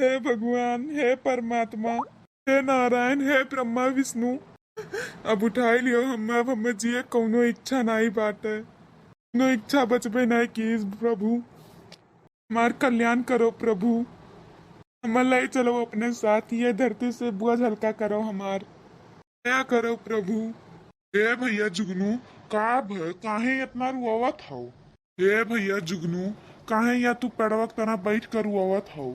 हे भगवान, हे परमात्मा, हे नारायण, हे ब्रह्मा विष्णु, अब उठाई लियो हम। अब हमें जिए कौनो इच्छा नहीं बाटे, कौनो इच्छा बचबे नहीं की प्रभु। हमार कल्याण करो प्रभु, हमार लाई चलो अपने साथ, ये धरती से बोझ हल्का करो हमार, दया करो प्रभु। हे भैया जुगनू, काहे इतना रुआवत हो? हे भैया जुगनू, काहे या तू पेड़वा तना बैठ कर रुआवत हो?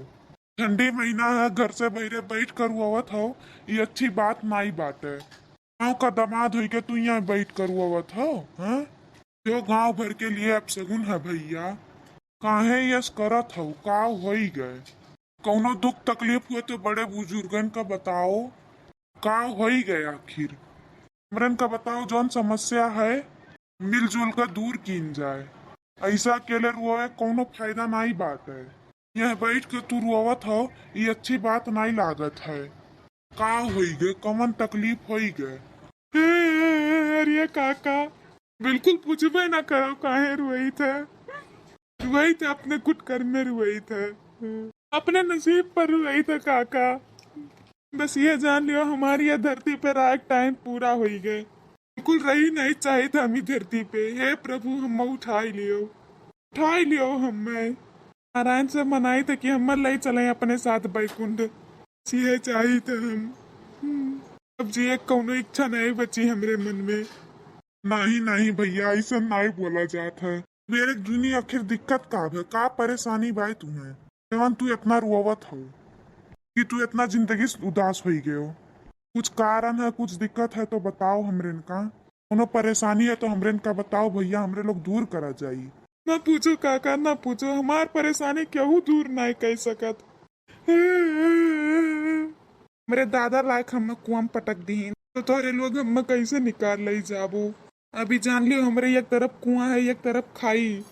ठंडी महीना है, घर से बहरे बैठ कर रुआवत हो, ये अच्छी बात नहीं बाटे। गाँव का दामाद हुई के तू यहाँ बैठ कर रुआवत हो? हाँ, जो गांव भर के लिए अपशगुन है भैया। काहे यस करत हो? का होई गए? कौनो दुख तकलीफ हुए तो बड़े बुजुर्गन का बताओ, का होई गए आखिर? हमरन का बताओ, जौन समस्या है मिलजुल कर दूर कीन जाए। ऐसा अकेले रुआवे कौनो फायदा नहीं बात है। यह बैठ के तू रुआवत हो, ये अच्छी बात नहीं लागत है। का होई गए? कौन तकलीफ होई गए? अरे काका, बिल्कुल पूछबे ना करो काहे रुई थे। रुई थे अपने कुटकर में, रुई थे अपने नसीब पर, रुई थे काका। बस ये जान लियो हमारी यह धरती पे रात टाइम पूरा हो गए, बिल्कुल रही नहीं चाहिए था हमी धरती पे। हे प्रभु, हम उठाई लियो हमें। नारायण से मनाई थे कि हम ले चले अपने साथ बैकुंठ, ये चाहिए था हम। अब जी कौनो इच्छा नहीं बची हमरे मन में। नहीं भैया, ऐसा नहीं बोला जाता है। मेरे दुनी आखिर दिक्कत का परेशानी बाय तुम्हें? जवान तू इतना रुआवत हो कि तू इतना जिंदगी से उदास हो गए हो। कुछ कारण है, कुछ दिक्कत है तो बताओ हमरेन का। कोनो परेशानी है तो हमरेन का बताओ भैया, हमरे लोग दूर करा जाई। ना पूछो काका, ना पूछो, हमार परेशानी क्यों दूर नहीं कह सकत। मेरे दादा लायक हम कुआं पटक दी तो तोरे लोग हम कैसे निकाल ले जाबो। अभी जान लियो हमरे एक तरफ कुआं है, एक तरफ खाई,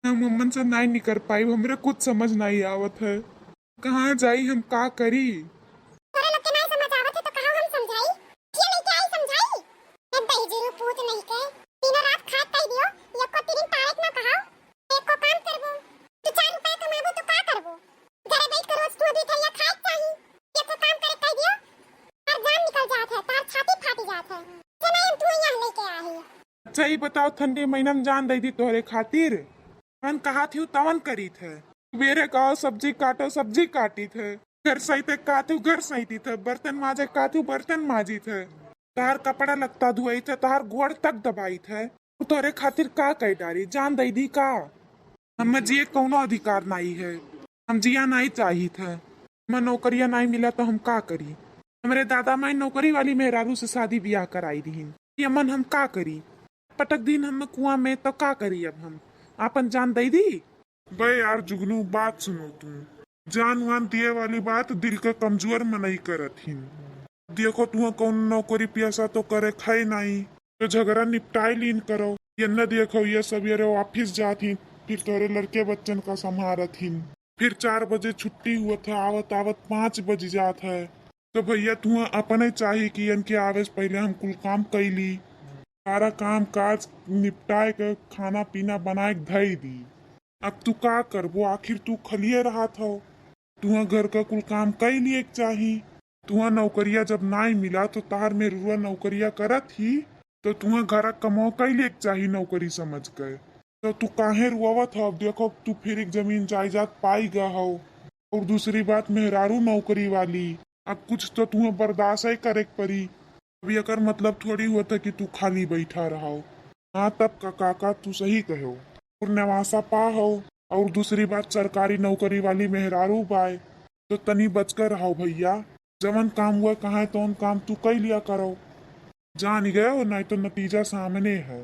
हम अम्मन से नहीं निकल पाई। हमरे कुछ समझ नहीं आवत है, कहाँ जाई, हम का करी। अच्छा ही बताओ, ठंडी महीना में जान दई थी तोहरे खातिर, मन कहा थी तवन करी थे। मेरे कहो सब्जी काटो, सब्जी काटी थे। घर सही थे कातू, घर सही थे। बर्तन माजे कातू, बर्तन माजी थे। तार कपड़ा लगता धुआई थे, तार गोड़ तक दबाई थे। तोहरे खातिर का कह डारी, जान दई दी का। हमें जिए कौनो अधिकार नहीं है, हम जिया नहीं चाहिए थे। हमें नौकरिया नहीं मिला तो हम का करी। हमारे दादा माई नौकरी वाली मेहरारू से शादी ब्याह कराई रही, ये मन हम का करी। पटक दिन हम कुआं में तो का करी। अब हम आपन जान दई दी। बे यार जुगनू, बात सुनो तुम। जान वान दिए वाली बात दिल के कमजोर में नहीं करत हिन। देखो तुम कौन नौकरी पियासा तो करे खाई नहीं तो झगड़ा निपटाई लीन करो। ये न देखो ये सवेरे ऑफिस जाती, फिर तोरे लड़के बच्चन का संभारत हिन, फिर 4 बजे छुट्टी हुआ था, आवत आवत 5 बज जात है। तो भैया तुम अपने चाहिए कि इनके आवे से पहले हम कुल काम कैली, सारा काम काज निपटाए के खाना पीना बनाए धई दी। अब तू का करबो? आखिर तू खलिए रहा था, तुहा घर का कुल काम कई लिए चाही। तुहा नौकरिया जब नहीं मिला तो तार में रुआ नौकरिया करत ही, तो तुहा घर कमाओ कई लिए चाही नौकरी समझ गए। तो तू काहे रुआवत हो? अब देखो तू फिर एक जमीन जायदाद पाई गा हो, और दूसरी बात मेहरारू नौकरी वाली। अब कुछ तो तुम्हें बर्दाश्त ही करे पड़ी। अभी अगर मतलब थोड़ी हुआ था कि तू खाली बैठा रहो। हाँ तब का काका तू सही कहो, और नवासा पा हो, और दूसरी बात सरकारी नौकरी वाली मेहरारू पाए तो तनी बचकर रहो भैया। जवन काम हुआ कहाँ तो उन काम तू कई लिया करो, जान गए हो नहीं तो नतीजा सामने है।